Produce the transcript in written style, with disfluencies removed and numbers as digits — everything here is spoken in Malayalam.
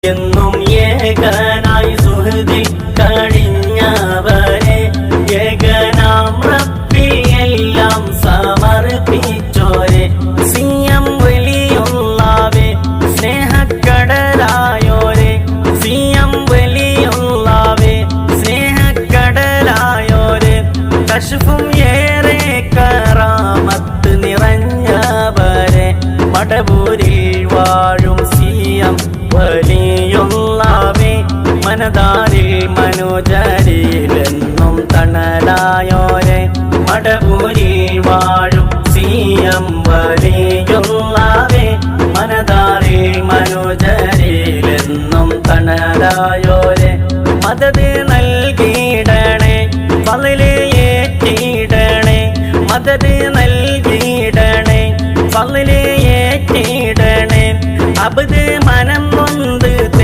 എന്നും ഏകനായി സുഹൃതിൽ കഴിഞ്ഞവരെ ഏകനാം റബ്ബിൽ എല്ലാം സമർപ്പിച്ചോരെ സിയം വലിയുള്ളവേ സ്നേഹക്കടലായോരെ സിയം വലിയുള്ളവേ സ്നേഹക്കടലായോരെ കശ്ഫും ഏറെ കറാമത്ത് നിറഞ്ഞവരെ മടവൂരിൽ വാഴും സിയം വലിയുള്ളവേ മനതാരിൽ മനോജരിലെന്നും തണലായോരെ മടവൂരിൽ വാഴും സിയം വലിയുള്ളവേ മനതാരിൽ മനോജരിലെന്നും തണലായോരെ മദത് നൽകിയിടണേ ഫളില് ഏറ്റിടണേ മദത് നൽകിയിടണേ ഫളില് ഏറ്റിടണേ അബ്ദ്